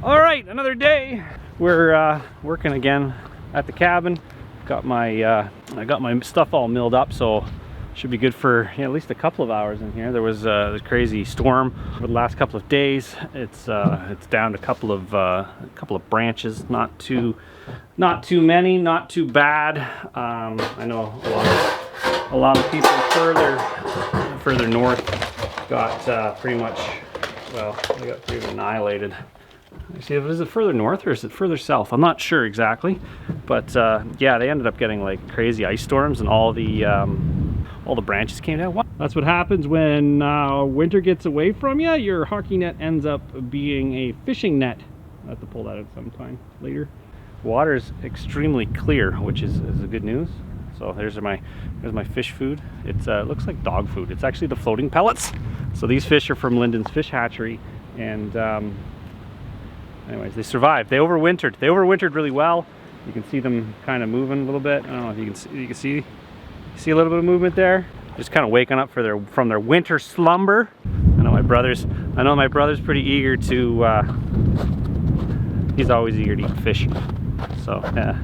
All right, another day. We're working again at the cabin. Got my I got my stuff all milled up, so should be good for at least a couple of hours in here. There was this crazy storm for the last couple of days. It's down to a couple of branches, not too many, not too bad. I know a lot of people further north got pretty much, well, they got pretty annihilated. See, is it further north or is it further south? I'm not sure exactly, but yeah, they ended up getting like crazy ice storms, and all the branches came down. That's what happens when winter gets away from you. Your hockey net ends up being a fishing net. I'll have to pull that out sometime later. Water is extremely clear, which is a good news. So there's my fish food. It looks like dog food. It's actually the floating pellets. So these fish are from Lyndon's Fish Hatchery, and anyways, they survived. They overwintered. They overwintered really well. You can see them kind of moving a little bit. I don't know if you can see a little bit of movement there. Just kind of waking up from their winter slumber. I know my brother's pretty eager to. He's always eager to eat fish. So yeah.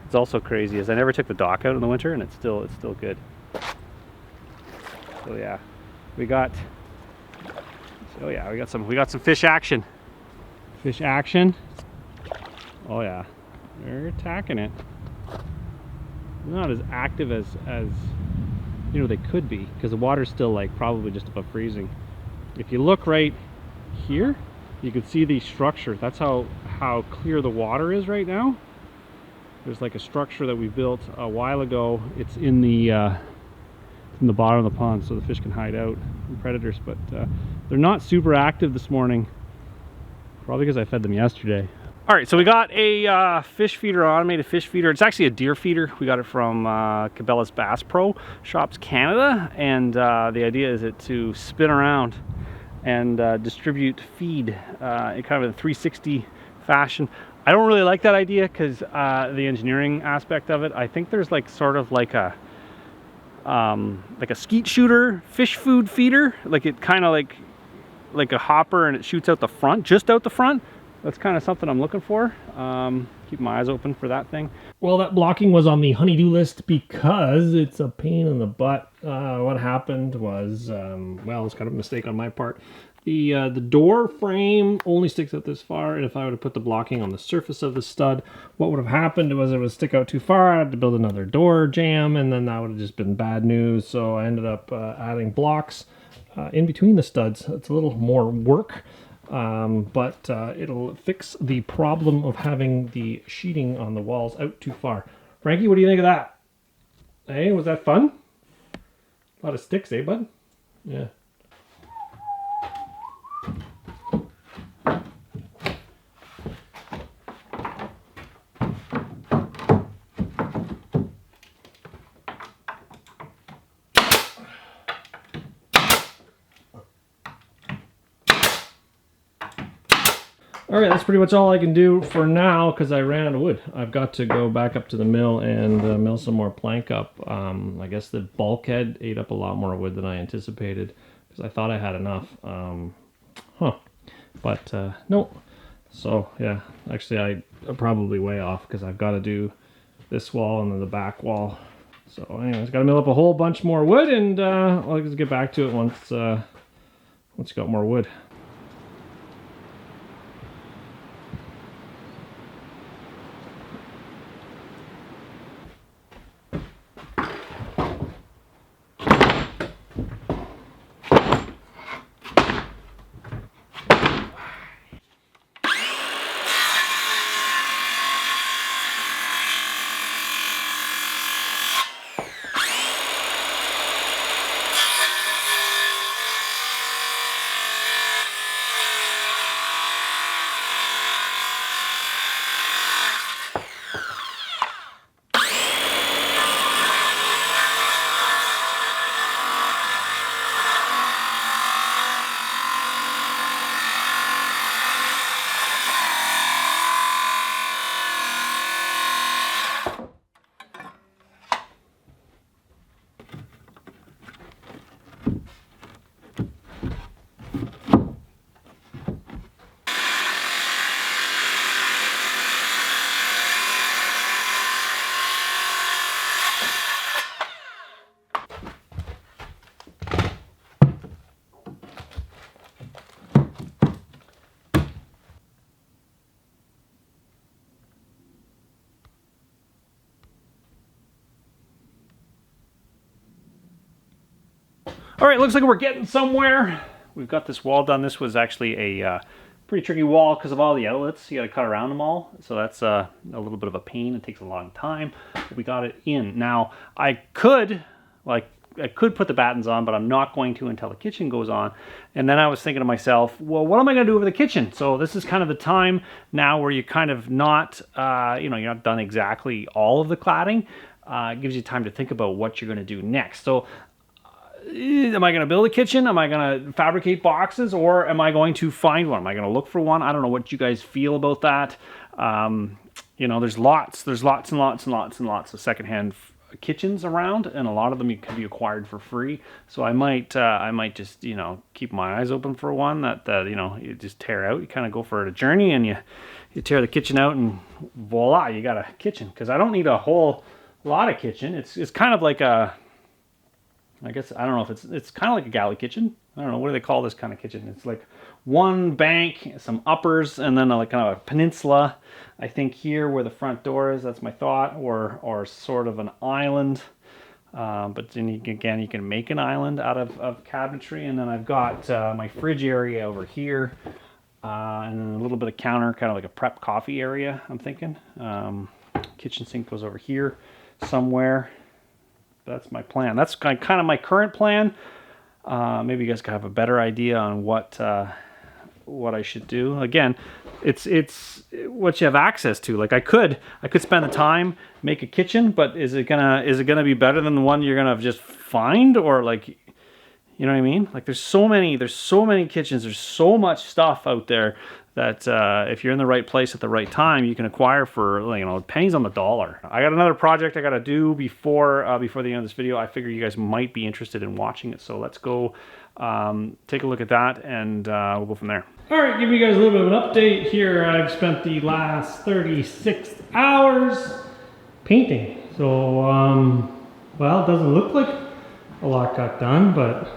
It's also crazy is I never took the dock out in the winter, and it's still good. So yeah, we got some fish action. Fish action. Oh yeah, they're attacking it. Not as active as you know they could be, because the water's still like probably just above freezing. If you look right here, you can see the structure. That's how clear the water is right now. There's like a structure that we built a while ago. It's in the bottom of the pond, so the fish can hide out from predators. But they're not super active this morning. Probably because I fed them yesterday. All right, so we got a fish feeder, automated fish feeder. It's actually a deer feeder. We got it from Cabela's Bass Pro Shops Canada, and the idea is to spin around and distribute feed in kind of a 360 fashion. I don't really like that idea because the engineering aspect of it. I think there's like sort of like a skeet shooter fish food feeder, like it kind of like a hopper, and it shoots out the front, just out the front. That's kind of something I'm looking for. Keep my eyes open for that thing. Well, that blocking was on the honey-do list because it's a pain in the butt. What happened was, well, it's kind of a mistake on my part. The door frame only sticks out this far, and if I would have put the blocking on the surface of the stud, what would have happened was it would stick out too far. I had to build another door jamb, and then that would have just been bad news. So I ended up adding blocks in between the studs. It's a little more work. But it'll fix the problem of having the sheeting on the walls out too far. Frankie, what do you think of that? Hey, was that fun? A lot of sticks, eh, bud? Yeah. Alright, that's pretty much all I can do for now because I ran out of wood. I've got to go back up to the mill and mill some more plank up. I guess the bulkhead ate up a lot more wood than I anticipated because I thought I had enough. But no. So yeah, actually I'm probably way off because I've got to do this wall and then the back wall. So anyways, got to mill up a whole bunch more wood, and I'll just get back to it once you got more wood. All right, looks like we're getting somewhere. We've got this wall done. This was actually a pretty tricky wall because of all the outlets. You got to cut around them all. So that's a little bit of a pain. It takes a long time. But we got it in. Now, I could put the battens on, but I'm not going to until the kitchen goes on. And then I was thinking to myself, well, what am I going to do over the kitchen? So this is kind of the time now where you're kind of not, you're not done exactly all of the cladding. It gives you time to think about what you're going to do next. So am I going to build a kitchen? Am I going to fabricate boxes? Or am I going to find one? Am I going to look for one? I don't know what you guys feel about that. There's lots and lots of secondhand kitchens around, and a lot of them you can be acquired for free. So I might just keep my eyes open for one that you just tear out. You kind of go for a journey and you tear the kitchen out and voila, you got a kitchen. Because I don't need a whole lot of kitchen. It's kind of like a, I guess, I don't know if it's kind of like a galley kitchen. I don't know, what do they call this kind of kitchen? It's like one bank, some uppers, and then like kind of a peninsula. I think here where the front door is, that's my thought, or sort of an island. But then you can make an island out of cabinetry. And then I've got my fridge area over here, and then a little bit of counter, kind of like a prep coffee area, I'm thinking. Kitchen sink goes over here somewhere. That's my plan. That's kind of my current plan. Maybe you guys can have a better idea on what I should do. Again, it's what you have access to. Like I could spend the time, make a kitchen, but is it gonna be better than the one you're gonna just find? Or like, you know what I mean? Like there's so many kitchens, there's so much stuff out there that if you're in the right place at the right time, you can acquire for pennies on the dollar. I got another project I got to do before the end of this video. I figure you guys might be interested in watching it, so let's go take a look at that, and we'll go from there. All right, give you guys a little bit of an update here. I've spent the last 36 hours painting. So, well, it doesn't look like a lot got done, but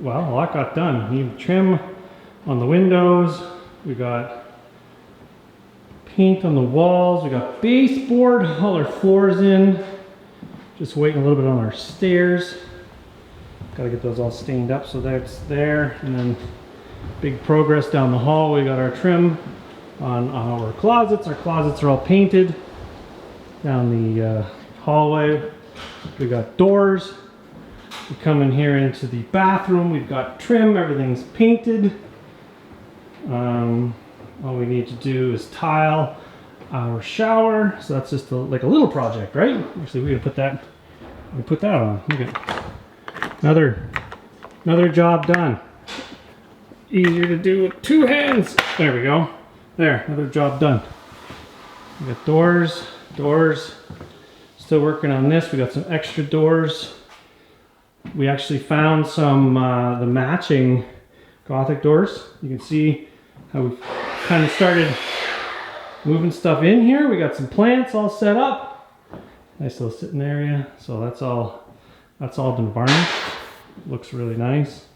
well, a lot got done. Need trim on the windows. We got paint on the walls. We got baseboard, all our floors in. Just waiting a little bit on our stairs. Got to get those all stained up, so that's there. And then big progress down the hall. We got our trim on our closets. Our closets are all painted. Down the hallway, we got doors. We come in here into the bathroom. We've got trim. Everything's painted. All we need to do is tile our shower. So that's just like a little project, right? Actually, we're gonna put that on. Look at another job done. Easier to do with two hands. There we go. There, another job done. We got doors. Still working on this. We got some extra doors. We actually found some the matching Gothic doors. You can see how we've kind of started moving stuff in here. We got some plants all set up. Nice little sitting area. So that's all been varnished. Looks really nice.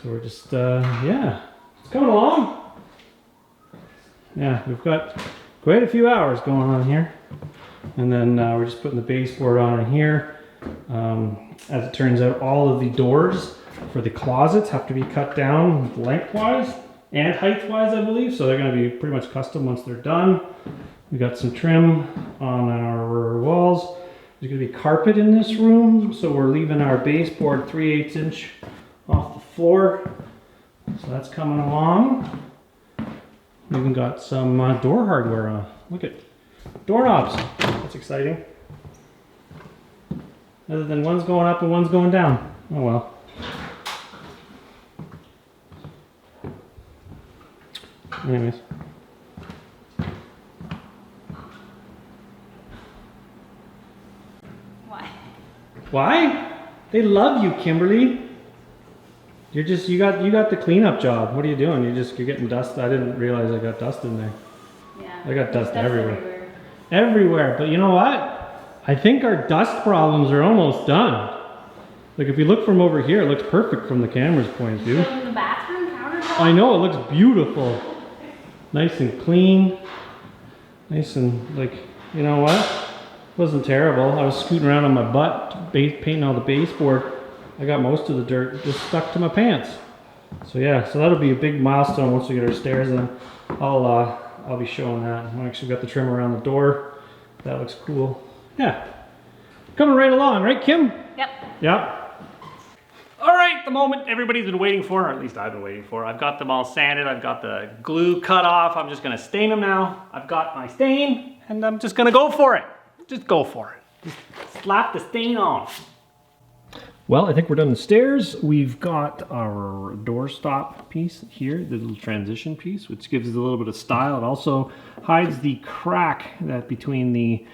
So we're just yeah, it's coming along. Yeah, we've got quite a few hours going on here. And then we're just putting the baseboard on in here. As it turns out, all of the doors for the closets have to be cut down lengthwise and height-wise, I believe. So they're going to be pretty much custom once they're done. We got some trim on our walls. There's going to be carpet in this room, so we're leaving our baseboard 3/8 inch off the floor. So that's coming along. We even got some door hardware on. Look at doorknobs. That's exciting. Other than one's going up and one's going down. Oh well. Anyways. Why? They love you, Kimberly. You got the cleanup job. What are you doing? You're getting dust. I didn't realize I got dust in there. Yeah. I got dust everywhere. Everywhere. But you know what? I think our dust problems are almost done. Like if you look from over here, it looks perfect from the camera's point of view. So in the bathroom countertop? I know, it looks beautiful. Nice and clean. Nice and like, you know what? Wasn't terrible. I was scooting around on my butt, painting all the baseboard. I got most of the dirt just stuck to my pants. So yeah, so that'll be a big milestone once we get our stairs in. I'll be showing that. I actually got the trim around the door. That looks cool. Yeah, coming right along, right, Kim? Yep. Yep. All right, the moment everybody's been waiting for, or at least I've been waiting for. I've got them all sanded. I've got the glue cut off. I'm just gonna stain them now. I've got my stain, and I'm just gonna go for it. Just go for it. Just slap the stain on. Well, I think we're done the stairs. We've got our doorstop piece here, the little transition piece, which gives it a little bit of style. It also hides the crack that between the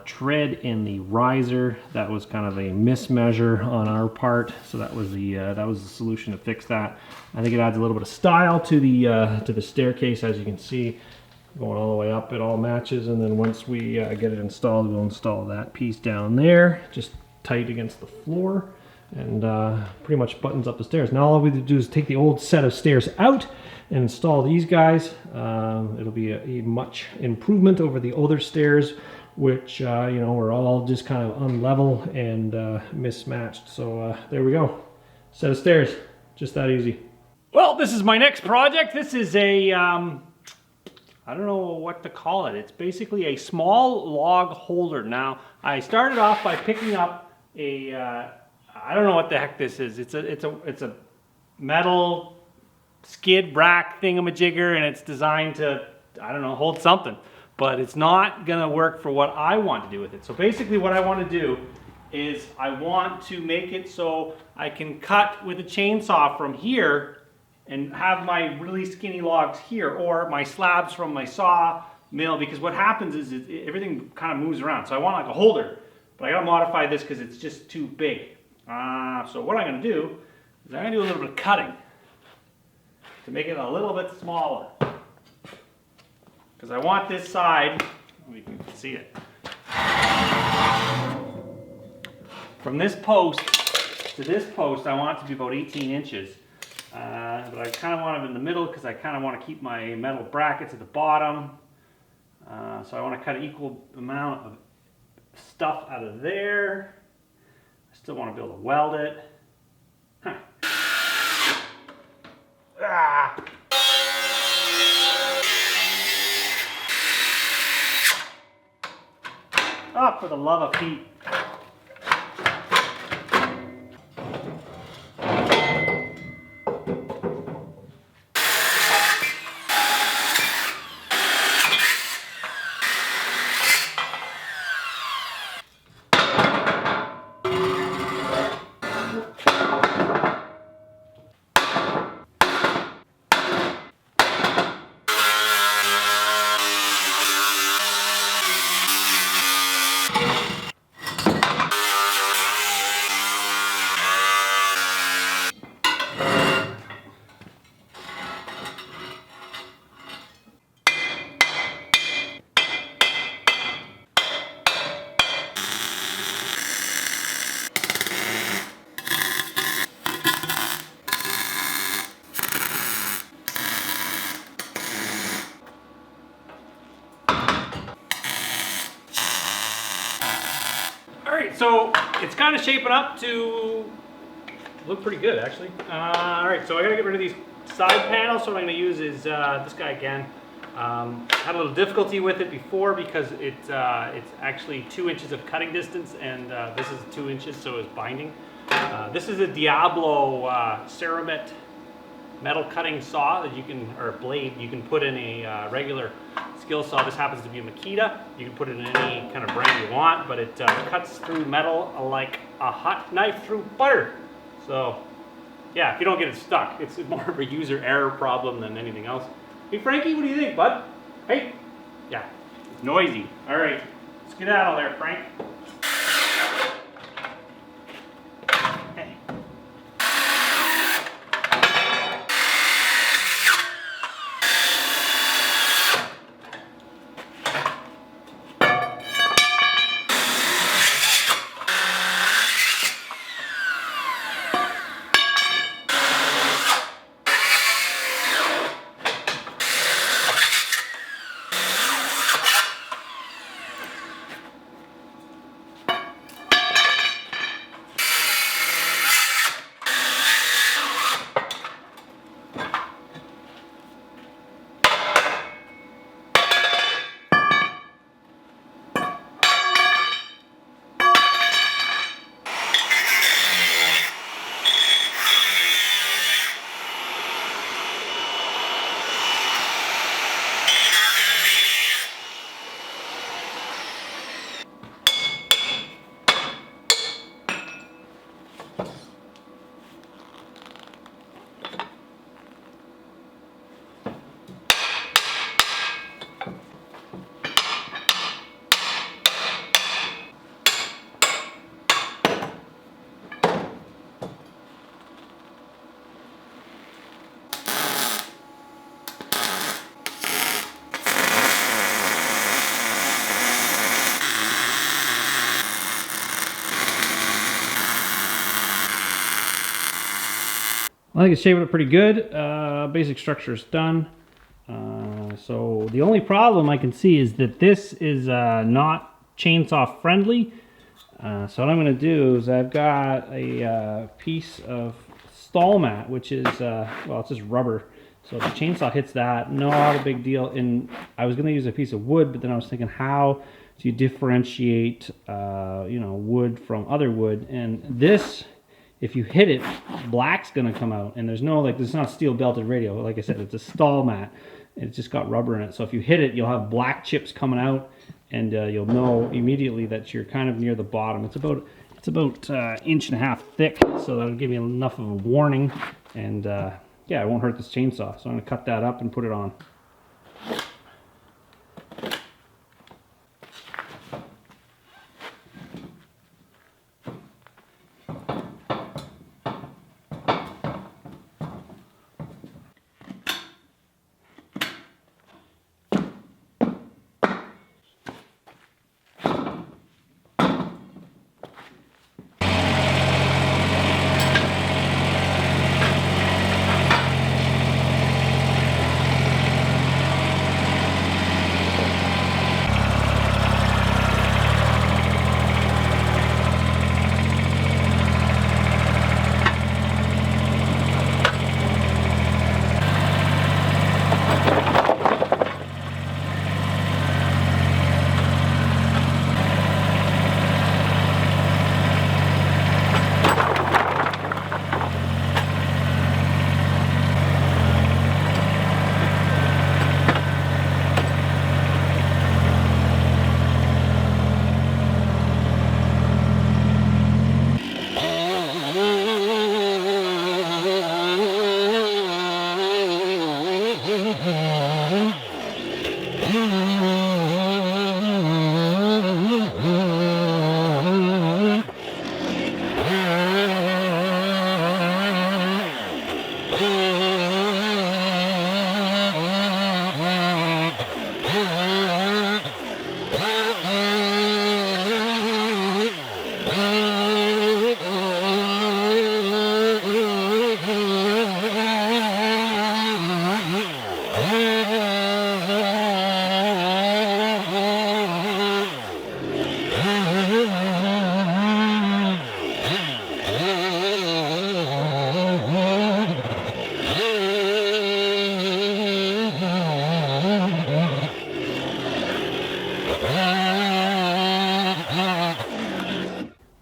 tread and the riser. That was kind of a mismeasure on our part, so that was the solution to fix that. I think it adds a little bit of style to the staircase, as you can see, going all the way up. It all matches, and then once we get it installed, we'll install that piece down there, just tight against the floor, and pretty much buttons up the stairs. Now all we have to do is take the old set of stairs out and install these guys. It'll be a much improvement over the older stairs, which you know, were all just kind of unlevel and mismatched. So there we go, set of stairs, just that easy. Well, this is my next project. This is a I don't know what to call it. It's basically a small log holder. Now, I started off by picking up a I don't know what the heck this is. It's a metal skid rack thingamajigger, and it's designed to, I don't know, hold something. But it's not gonna work for what I want to do with it. So basically what I want to do is I want to make it so I can cut with a chainsaw from here and have my really skinny logs here, or my slabs from my saw mill, because what happens is everything kind of moves around. So I want like a holder, but I gotta modify this because it's just too big. So what I'm gonna do is I'm gonna do a little bit of cutting to make it a little bit smaller. Because I want this side, we can see it, from this post to this post, I want it to be about 18 inches. But I kind of want it in the middle because I kind of want to keep my metal brackets at the bottom. So I want to cut an equal amount of stuff out of there. I still want to be able to weld it. Huh. Ah. Oh, for the love of Pete. So it's kind of shaping up to look pretty good, actually. All right, so I gotta get rid of these side panels. So what I'm gonna use is this guy again. Had a little difficulty with it before because it's actually 2 inches of cutting distance, and this is 2 inches, so it's binding. This is a Diablo ceramic metal cutting saw that you can, or blade, you can put in a regular skill saw. This happens to be a Makita. You can put it in any kind of brand you want, but it cuts through metal like a hot knife through butter. So yeah, if you don't get it stuck, it's more of a user error problem than anything else. Hey Frankie, what do you think, bud? Hey, yeah, it's noisy. All right, let's get out of there, Frank. I think it's shaping up pretty good. Basic structure is done. So the only problem I can see is that this is not chainsaw friendly. So what I'm going to do is I've got a piece of stall mat, which is, well, it's just rubber. So if the chainsaw hits that, not a big deal. And I was going to use a piece of wood, but then I was thinking, how do you differentiate, you know, wood from other wood? And this, if you hit it, black's going to come out. And there's no, like, there's not steel belted radio. Like I said, it's a stall mat. It's just got rubber in it. So if you hit it, you'll have black chips coming out, and you'll know immediately that you're kind of near the bottom. It's about inch and a half thick, so that'll give you enough of a warning. And yeah, it won't hurt this chainsaw. So I'm going to cut that up and put it on.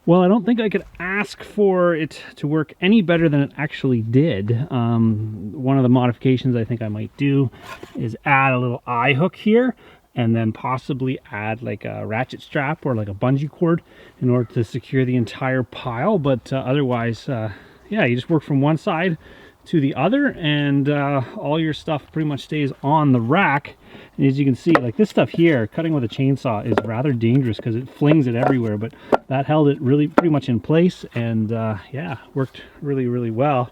Well, I don't think I could ask for it to work any better than it actually did. One of the modifications I think I might do is add a little eye hook here, and then possibly add like a ratchet strap or like a bungee cord in order to secure the entire pile. But otherwise, yeah, you just work from one side to the other, and all your stuff pretty much stays on the rack. And as you can see, like this stuff here, cutting with a chainsaw is rather dangerous because it flings it everywhere, but that held it really pretty much in place, and yeah, worked really well.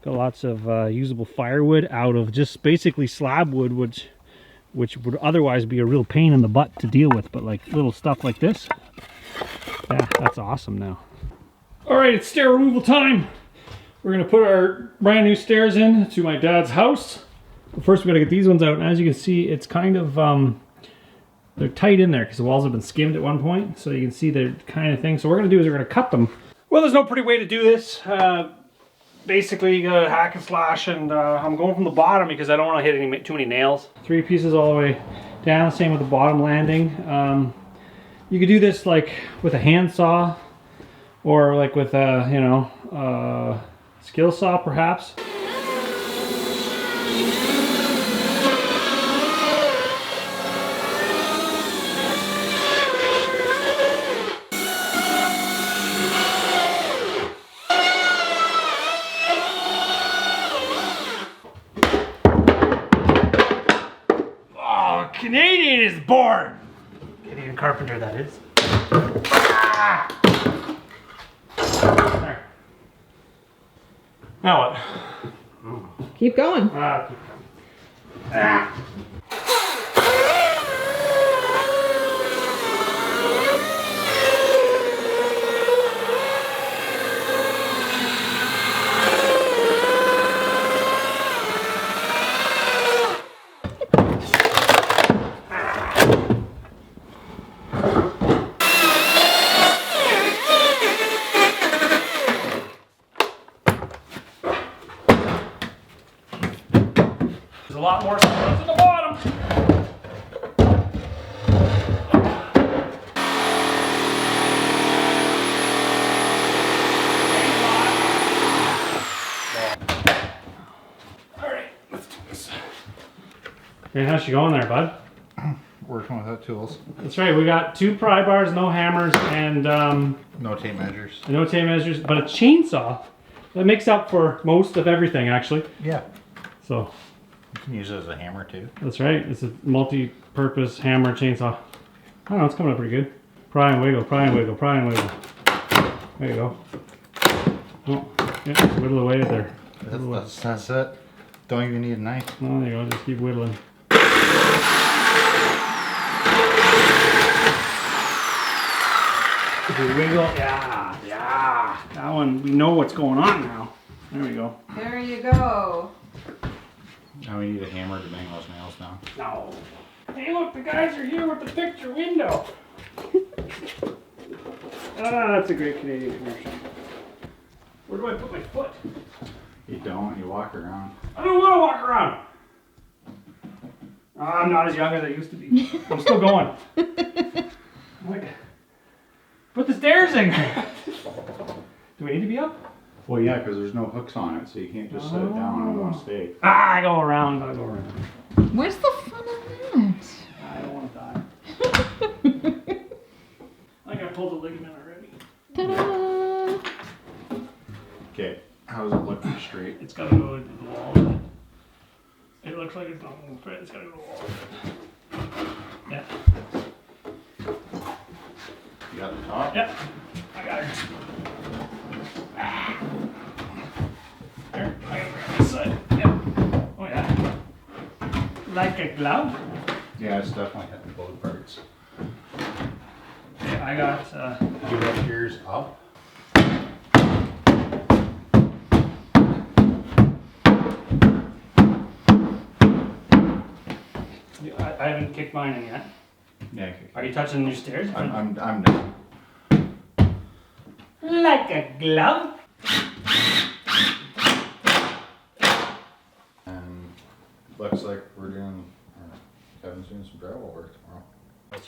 Got lots of usable firewood out of just basically slab wood, which would otherwise be a real pain in the butt to deal with, but like little stuff like this, yeah, that's awesome now. All right, it's stair removal time. We're gonna put our brand new stairs in to my dad's house. But first we gotta get these ones out, and as you can see, it's kind of, they're tight in there because the walls have been skimmed at one point, so you can see the kind of thing. So what we're gonna do is we're gonna cut them. Well, there's no pretty way to do this. Basically, you gotta hack and slash, and I'm going from the bottom because I don't want to hit too many nails. 3 pieces all the way down, same with the bottom landing. You could do this like with a handsaw, or like with a, you know, skill saw perhaps. Canadian is born! Canadian carpenter, that is. Ah! There. Now what? Keep going. Keep going. Ah! a lot more supports at the bottom. Alright, let's do this. And how's she going there, bud? Working without tools. That's right, we got 2 pry bars, no hammers, and No tape measures. no tape measures, but a chainsaw that makes up for most of everything, actually. Yeah. So You can use it as a hammer too. that's right, it's a multi-purpose hammer chainsaw. I don't know, it's coming up pretty good. Pry and wiggle, pry and wiggle, pry and wiggle. There you go. Oh, yeah, whittle away there. That's it. Don't even need a knife. Oh, there you go, just keep whittling. Wiggle, yeah. That one, we know what's going on now. There we go. There you go. Now we need a hammer to bang those nails down. No. Hey, look, the guys are here with the picture window. That's a great Canadian commercial. Where do I put my foot? You don't. You walk around. I don't want to walk around. I'm not as young as I used to be. I'm still going. Like, put the stairs in. Do we need to be up? Well, yeah, because there's no hooks on it, so you can't just set it down on one stake. I go around. I go around. Where's the fun in that? I don't want to die. I think I pulled a ligament already. Ta-da! Okay. How's it looking straight? It's got to go into the wall. It looks like it's not going to fit. It's got to go to the wall. Yeah. You got the top? Yep. I got it. There. I got to grab this side. Yep. Oh, yeah. Like a glove? Yeah, it's definitely hitting both parts. Yeah, I got. You lift yours up? I haven't kicked mine in yet. Yeah. Are you touching your stairs? I'm done. Like a glove? And looks like we're doing, Kevin's doing some drywall work tomorrow. That's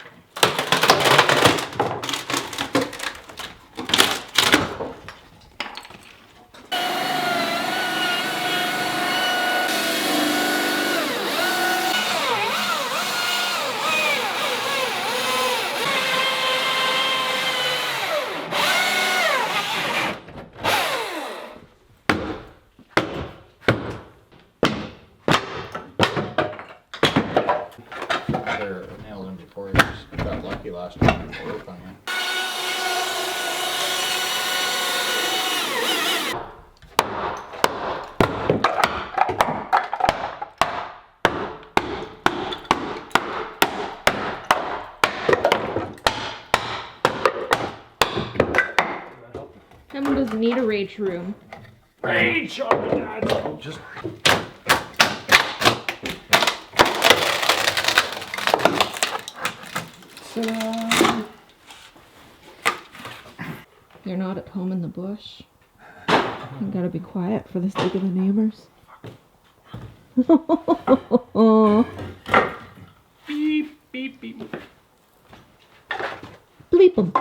They're nailed in before. You just got lucky last time it worked on you. Kevin doesn't need a rage room. Rage! Oh, my God. Just You're not at home in the bush. You gotta be quiet for the sake of the neighbors. Beep, beep, beep. Bleep them.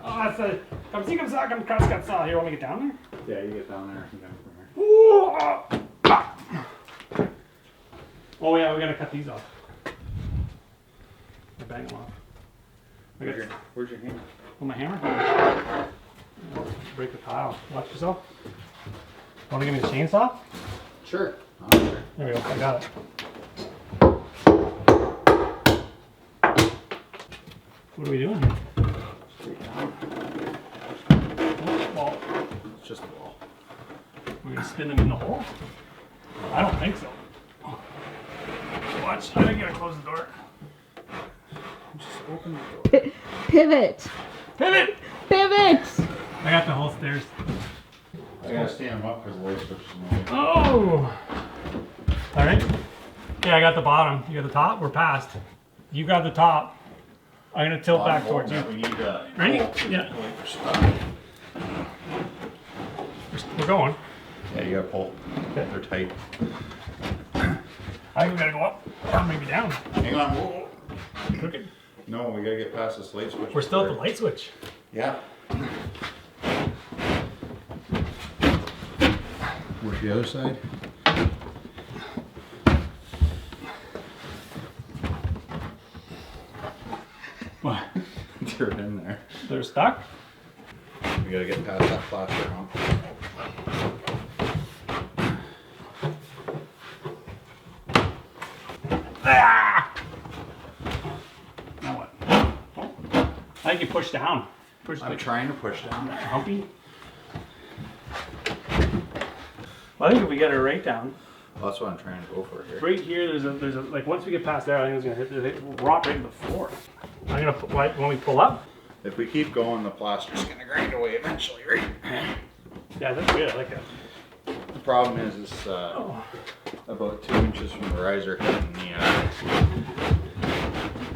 Oh, that's a. Come see, come saw, come cross, got saw. Here, want me to get down there? yeah, you get down there and down from here. Ooh, oh, yeah, we gotta cut these off. Bang them off. Where's your hammer? Oh, my hammer? Break the tile. Watch yourself. Want to give me the chainsaw? Sure. Oh, sure. There we go. I got it. What are we doing here? Straight down. Oh, wall. It's just a wall. We're gonna spin them in the hole? I don't think so. Watch. I think you gotta close the door. Just open the door. Pivot. Pivot! Pivot. I got the whole stairs. I gotta stand them up because the light switch is moving. Oh! Alright. Yeah, I got the bottom. You got the top? We're past. You got the top. I'm gonna tilt back towards you. We need Ready? Yeah. We're going. Yeah, you gotta pull. Okay. They're tight. I think we gotta go up or maybe down. Hang on. Whoa. Crooked. No, we gotta get past this light switch. We're still at the light switch. Yeah. Where's the other side? What? They're in there. They're stuck? We gotta get past that plaster hump. Ah! Now what? I think you push down. Push I'm trying to push down. humpy. Well, I think if we get it right down, Well, that's what I'm trying to go for here. right here, there's a like once we get past there, I think it's gonna hit rock right in the floor. I'm gonna put, when we pull up. If we keep going, the plaster's gonna grind away eventually, right? Yeah, that's good. I like that. The problem is it's about 2 inches from the riser hitting the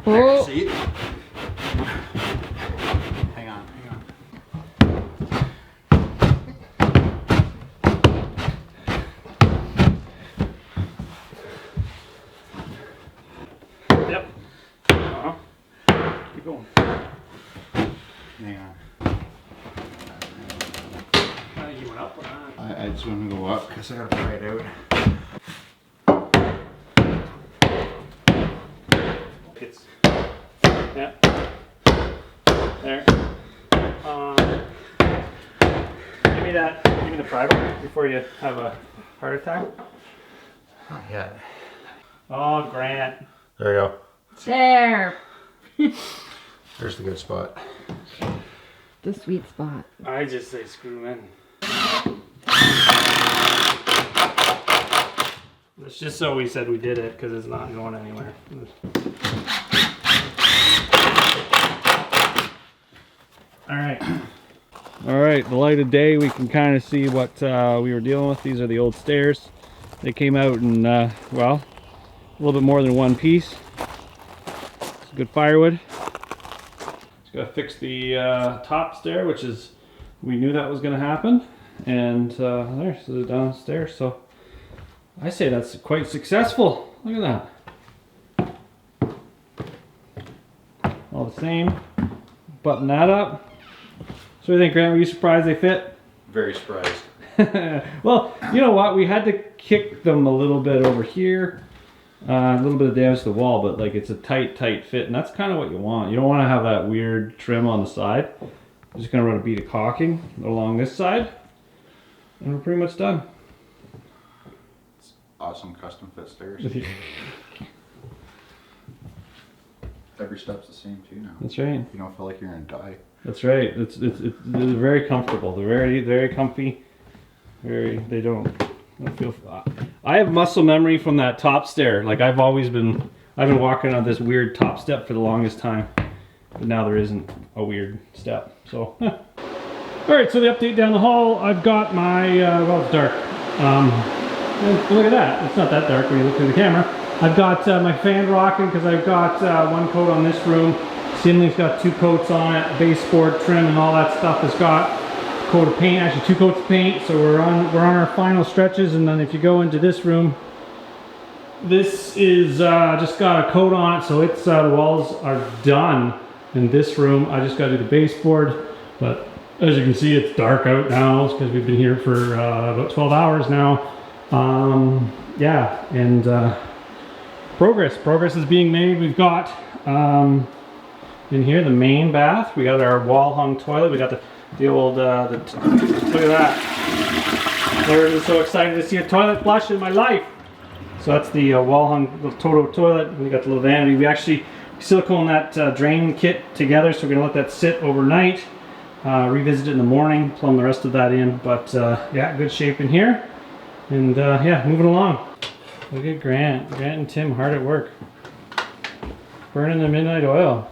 Oh, seat. Hang on, hang on. Yep. Keep going. Hang on. I think you went up or not. I just want to go up because I gotta try it out. It's yeah. There. Give me that. Give me the primer before you have a heart attack. Not yet. Oh, Grant. There you go. there. There's the good spot. The sweet spot. I just say screw in. It's just so we said we did it because it's not going anywhere. All right. All right, the light of day, we can kind of see what we were dealing with. These are the old stairs. They came out in, well, a little bit more than one piece. It's good firewood. Just gotta fix the top stair, which is, we knew that was gonna happen. And there's the downstairs. So I say that's quite successful. Look at that. All the same. Button that up. So what do you think, Grant? Were you surprised they fit? Very surprised. Well, you know what? We had to kick them a little bit over here. A little bit of damage to the wall, but like it's a tight fit, and that's kind of what you want. You don't want to have that weird trim on the side. I'm just gonna run a bead of caulking along this side, and we're pretty much done. Awesome custom fit stairs. Every step's the same too now. That's right. You don't feel like you're gonna die. That's right. It's they're very comfortable. They're very comfy. They don't feel. I have muscle memory from that top stair. Like I've been walking on this weird top step for the longest time, but now there isn't a weird step. So, all right. So the update down the hall. I've got my well, it's dark. Look at that. It's not that dark when you look through the camera. I've got my fan rocking because I've got one coat on this room. Cinley's got 2 coats on it, baseboard trim and all that stuff has got a coat of paint, actually 2 coats of paint. So we're on our final stretches, and then if you go into this room, this is just got a coat on it, so it's the walls are done. In this room, I just got to do the baseboard, but as you can see, it's dark out now because we've been here for about 12 hours now. Yeah, and progress is being made. We've got in here the main bath. We got our wall hung toilet. We got the old look at that. Never so excited to see a toilet flush in my life. So that's the wall hung total toilet. We got the little vanity. We actually silicone that drain kit together, so we're gonna let that sit overnight. Revisit it in the morning, plumb the rest of that in. But yeah, good shape in here. And yeah, moving along. Look at Grant and Tim hard at work. Burning the midnight oil.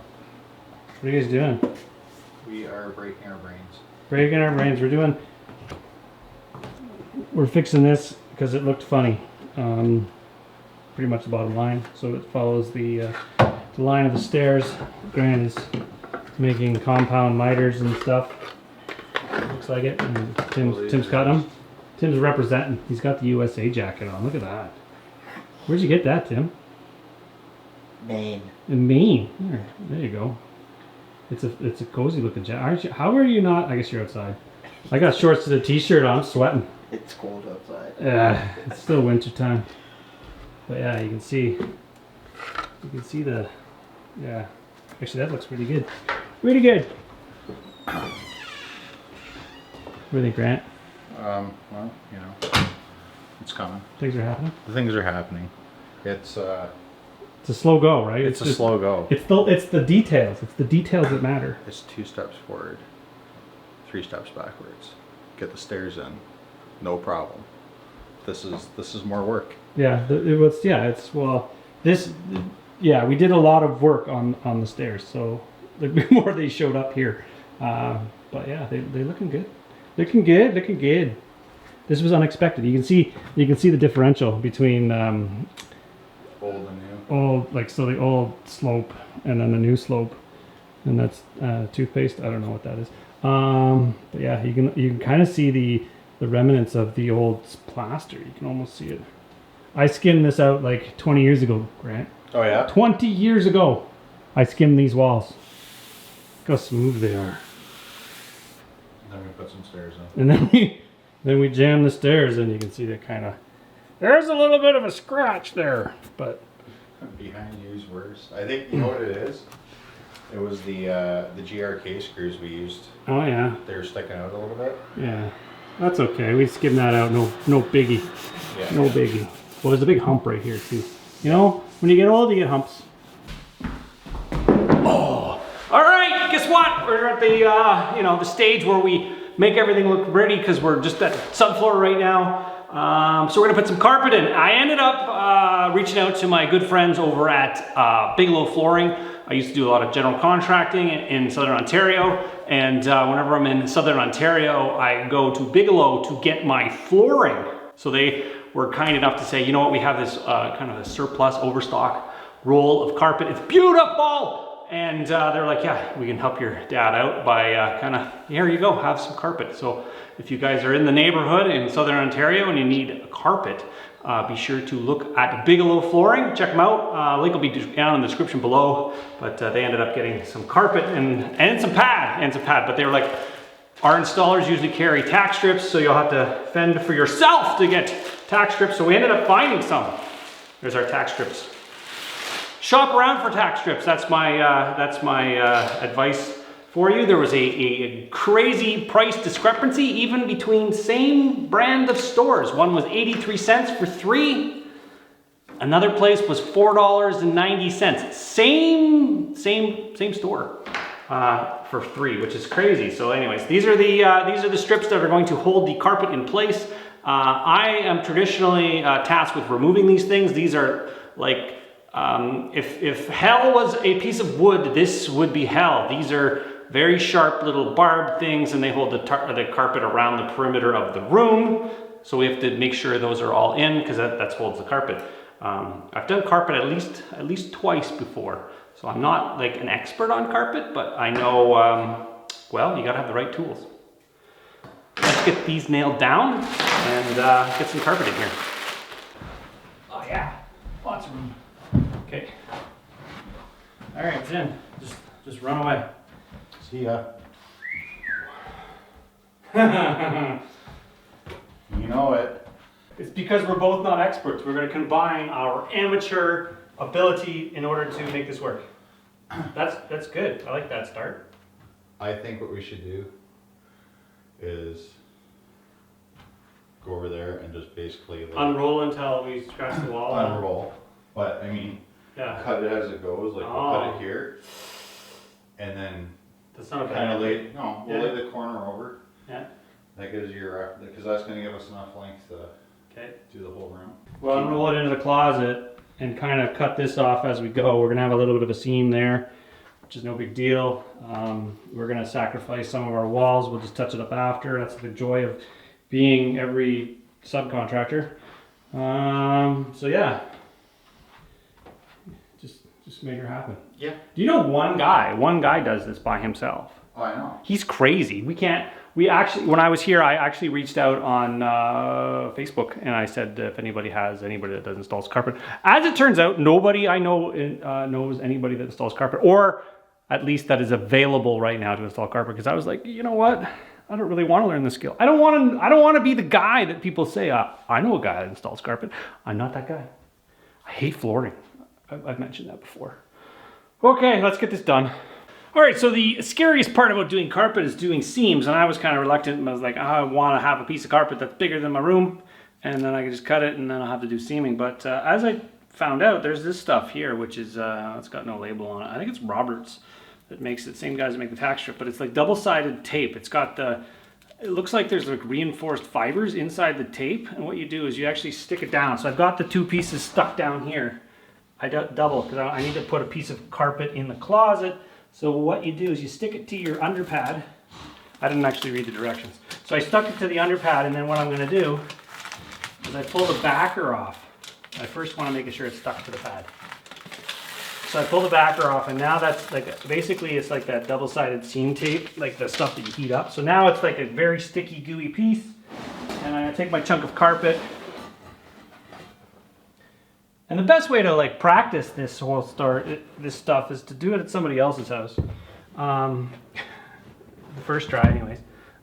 What are you guys doing? We are breaking our brains. Breaking our brains. We're fixing this because it looked funny. Pretty much the bottom line. So it follows the line of the stairs. Grant is making compound miters and stuff. Looks like it. And Tim's got him. Tim's representing. He's got the USA jacket on. Look at that. Where'd you get that, Tim? Maine. In Maine. There you go. It's a cozy looking jacket. How are you not? I guess you're outside. I got shorts to the t-shirt on. I'm sweating. It's cold outside. Yeah, it's still winter time. But yeah, you can see the, yeah. Actually, that looks pretty good. Pretty good. What do you think, Grant? Well, you know, it's coming. Things are happening. The things are happening. It's a slow go, right? It's a slow go. It's the details. It's the details that matter. It's 2 steps forward, 3 steps backwards. Get the stairs in, no problem. This is more work. Yeah, we did a lot of work on the stairs, so there'd be more they showed up here. But yeah, they're looking good. Looking good. This was unexpected. You can see the differential between Old and new. The old slope and then the new slope, and that's toothpaste. I don't know what that is. But yeah, you can kind of see the remnants of the old plaster. You can almost see it. I skimmed this out like 20 years ago, Grant. Oh yeah? 20 years ago, I skimmed these walls. Look how smooth they are. And then we put some stairs in. And then we jam the stairs, and you can see that kind of. There's a little bit of a scratch there, but. Behind you's worse. I think you know what it is. It was the GRK screws we used. Oh yeah. They were sticking out a little bit. Yeah, that's okay. We skimmed that out. No biggie. Yeah. No biggie. Well, there's a big hump right here too. You know, when you get old, you get humps. Oh, all right. Guess what? We're at the the stage where we make everything look ready because we're just at subfloor right now. So we're gonna put some carpet in. I ended up reaching out to my good friends over at Bigelow Flooring. I used to do a lot of general contracting in Southern Ontario, and whenever I'm in Southern Ontario, I go to Bigelow to get my flooring. So they were kind enough to say, you know what, we have this kind of a surplus overstock roll of carpet. It's beautiful! And they're like, yeah, we can help your dad out by here you go, have some carpet. So if you guys are in the neighborhood in Southern Ontario and you need a carpet, be sure to look at Bigelow Flooring. Check them out. Link will be down in the description below. But they ended up getting some carpet and some pad. But they were like, our installers usually carry tack strips, so you'll have to fend for yourself to get tack strips. So we ended up finding some. There's our tack strips. Shop around for tack strips. That's my advice for you. There was a crazy price discrepancy even between same brand of stores. One was 83 cents for 3. Another place was $4.90. Same store for 3, which is crazy. So anyways, these are the strips that are going to hold the carpet in place. I am traditionally tasked with removing these things. These are like if hell was a piece of wood, this would be hell. These are very sharp little barbed things, and they hold the carpet around the perimeter of the room. So we have to make sure those are all in because that holds the carpet. I've done carpet at least twice before, so I'm not like an expert on carpet, but I know well, you gotta have the right tools. Let's get these nailed down and get some carpet in here. Oh yeah, lots of room. Okay. All right, Jen, just run away. See ya. You know it. It's because we're both not experts. We're going to combine our amateur ability in order to make this work. That's good. I like that start. I think what we should do is go over there and just basically like Unroll until we scratch the wall. unroll. But I mean, Yeah. cut it as it goes. Like we'll cut it here, and then That's not kind bad. of we'll Yeah. lay the corner over. Yeah. That gives you because that's going to give us enough length to Okay. do the whole room. We'll unroll it into the closet and kind of cut this off as we go. We're going to have a little bit of a seam there, which is no big deal. We're going to sacrifice some of our walls. We'll just touch it up after. That's the joy of being every subcontractor. So yeah, just make her happen. Yeah. Do you know one guy does this by himself? Oh, I know. He's crazy. We can't We actually, when I was here, I actually reached out on Facebook and I said if anybody has anybody that installs carpet. As it turns out, nobody I know knows anybody that installs carpet, or at least that is available right now to install carpet. Because I was like, you know what? I don't really want to learn the skill. I don't want to be the guy that people say, I know a guy that installs carpet. I'm not that guy. I hate flooring. I've mentioned that before. Okay, let's get this done. All right, so the scariest part about doing carpet is doing seams, and I was kind of reluctant. I was like, I want to have a piece of carpet that's bigger than my room, and then I can just cut it, and then I'll have to do seaming. But as I found out, there's this stuff here, which is, it's got no label on it. I think it's Roberts that makes it, same guys that make the tack strip, but it's like double-sided tape. It's got it looks like there's like reinforced fibers inside the tape, and what you do is you actually stick it down. So I've got the two pieces stuck down here. I double, because I need to put a piece of carpet in the closet. So what you do is you stick it to your underpad. I didn't actually read the directions. So I stuck it to the underpad, and then what I'm going to do is I pull the backer off. I first want to make sure it's stuck to the pad. So I pull the backer off, and now that's like, basically it's like that double-sided seam tape, like the stuff that you heat up. So now it's like a very sticky, gooey piece. And I'm going to take my chunk of carpet. And the best way to like practice this whole this stuff is to do it at somebody else's house. The first try anyways.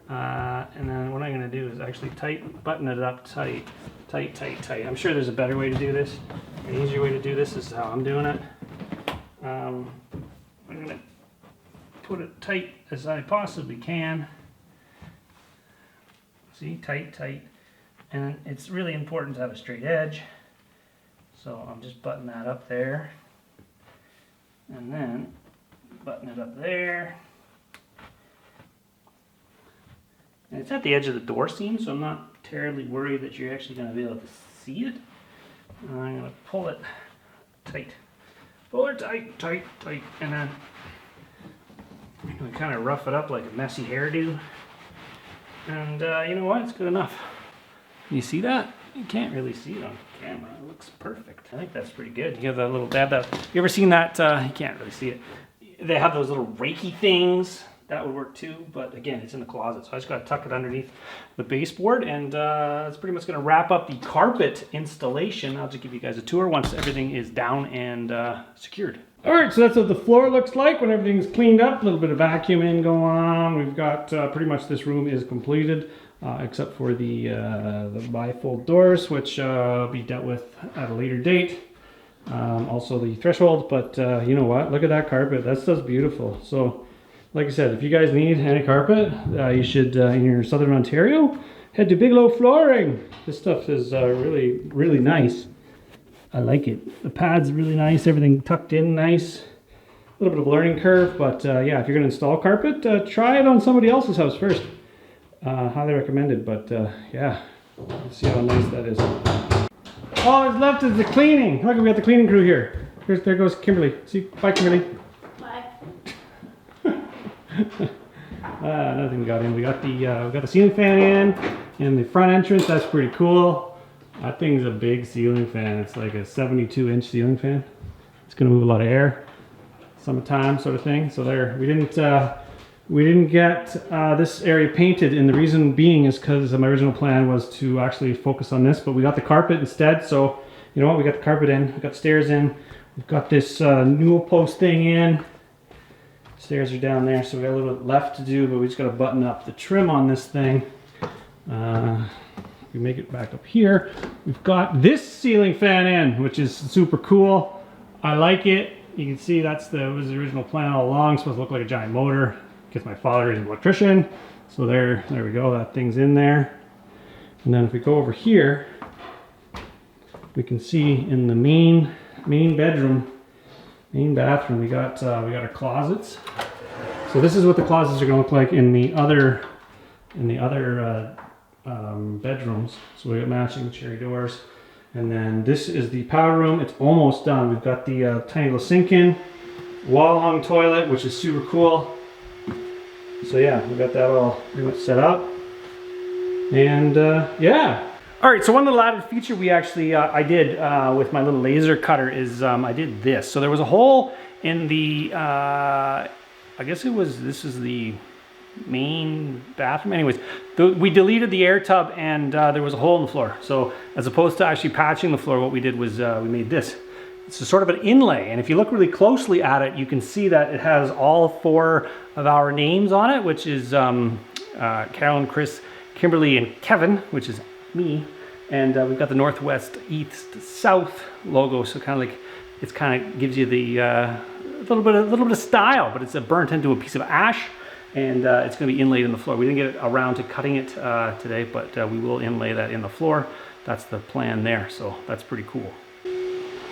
And then what I'm going to do is actually button it up tight. I'm sure there's a better way to do this. An easier way to do this is how I'm doing it. I'm going to put it tight as I possibly can. See, tight. And it's really important to have a straight edge. So I'm just buttoning that up there, and then button it up there. And it's at the edge of the door seam, so I'm not terribly worried that you're actually going to be able to see it. And I'm going to pull it tight. Pull it tight, and then I'm going to kind of rough it up like a messy hairdo. And you know what? It's good enough. You see that? You can't really see it on camera. It looks perfect. I think that's pretty good. You have that little, you ever seen that? You can't really see it. They have those little reiki things. That would work too, but again, it's in the closet. So I just got to tuck it underneath the baseboard, and that's pretty much going to wrap up the carpet installation. I'll just give you guys a tour once everything is down and secured. All right, so that's what the floor looks like when everything's cleaned up. A little bit of vacuuming going on. We've got pretty much this room is completed. Except for the bifold doors, which will be dealt with at a later date. Also the threshold, but you know what? Look at that carpet. That stuff's beautiful. So, like I said, if you guys need any carpet, you should, in your Southern Ontario, head to Bigelow Flooring. This stuff is really, really nice. I like it. The pad's really nice. Everything tucked in nice. A little bit of a learning curve, but yeah, if you're going to install carpet, try it on somebody else's house first. Highly recommended, but yeah, let's see how nice that is. All that's left is the cleaning. Look, we got the cleaning crew here. There goes Kimberly. See, bye Kimberly. Bye. Nothing got in. We got the ceiling fan in the front entrance. That's pretty cool. That thing's a big ceiling fan. It's like a 72-inch ceiling fan. It's gonna move a lot of air. Summertime sort of thing. So there, we didn't get this area painted, and the reason being is because my original plan was to actually focus on this, but we got the carpet instead. So you know what, we got the carpet in, we got the stairs in, we've got this newel post thing in. Stairs are down there, so we got a little bit left to do, but we just got to button up the trim on this thing. We make it back up here. We've got this ceiling fan in, which is super cool. I like it. You can see was the original plan all along. It's supposed to look like a giant motor. Because my father is an electrician. So there we go, that thing's in there. And then if we go over here, we can see in the main bedroom, main bathroom, we got our closets. So this is what the closets are going to look like in the other bedrooms. So we got matching cherry doors. And then this is the powder room. It's almost done. We've got the tiny little sink in, wall hung toilet, which is super cool. So yeah, we got that all pretty much set up, and yeah. All right, so one little added feature we actually I did with my little laser cutter is I did this. So there was a hole in the I guess this is the main bathroom. Anyways, we deleted the air tub and there was a hole in the floor. So as opposed to actually patching the floor, what we did was we made this. It's a sort of an inlay, and if you look really closely at it, you can see that it has all 4 of our names on it, which is Carolyn, Chris, Kimberly, and Kevin, which is me. And we've got the northwest, east, south logo, so kind of like it's kind of gives you the little bit of style, but it's burnt into a piece of ash, and it's going to be inlaid in the floor. We didn't get around to cutting it today, but we will inlay that in the floor. That's the plan there, so that's pretty cool.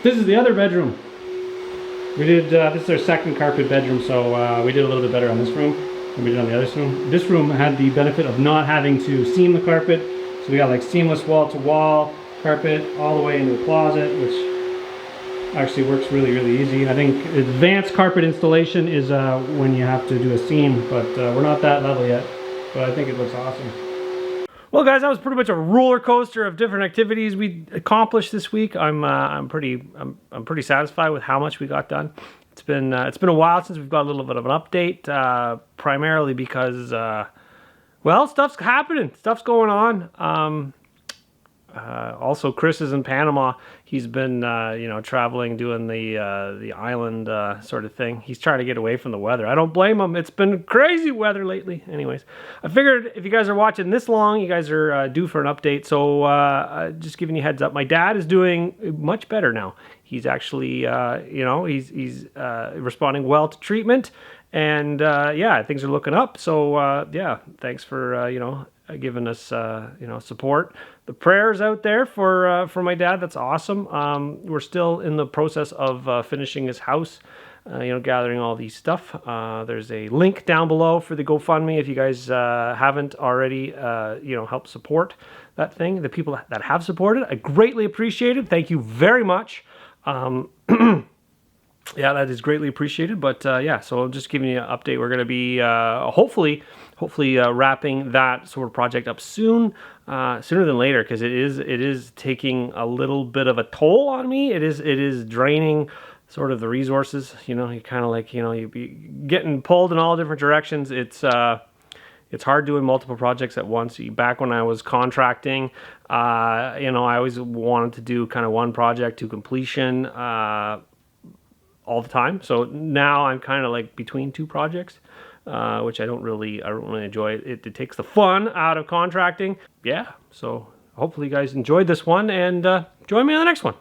This is the other bedroom. We did, this is our second carpet bedroom, so we did a little bit better on this room than we did on the other room. This room had the benefit of not having to seam the carpet, so we got like seamless wall-to-wall carpet all the way into the closet, which actually works really, really easy. I think advanced carpet installation is when you have to do a seam, but we're not that level yet, but I think it looks awesome. Well, guys, that was pretty much a roller coaster of different activities we accomplished this week. I'm pretty satisfied with how much we got done. It's been a while since we've got a little bit of an update, primarily because well, stuff's happening, stuff's going on. Also, Chris is in Panama. He's been, you know, traveling, doing the island sort of thing. He's trying to get away from the weather. I don't blame him. It's been crazy weather lately. Anyways, I figured if you guys are watching this long, you guys are due for an update. So just giving you a heads up. My dad is doing much better now. He's actually, you know, he's responding well to treatment. And yeah, things are looking up. So yeah, thanks for, you know, giving us, you know, support. The prayers out there for my dad. That's awesome. We're still in the process of finishing his house, you know, gathering all these stuff. There's a link down below for the GoFundMe if you guys haven't already, you know, helped support that thing. The people that have supported, I greatly appreciate it. Thank you very much. Yeah, that is greatly appreciated. But yeah, so I'm just giving you an update. We're going to be hopefully wrapping that sort of project up soon, sooner than later, because it is taking a little bit of a toll on me. It is draining sort of the resources. You know, you kind of like, you know, you be getting pulled in all different directions. It's hard doing multiple projects at once. Back when I was contracting, you know, I always wanted to do kind of one project to completion all the time. So now I'm kind of like between 2 projects, which I don't really enjoy. It takes the fun out of contracting. Yeah, so hopefully you guys enjoyed this one, and join me on the next one.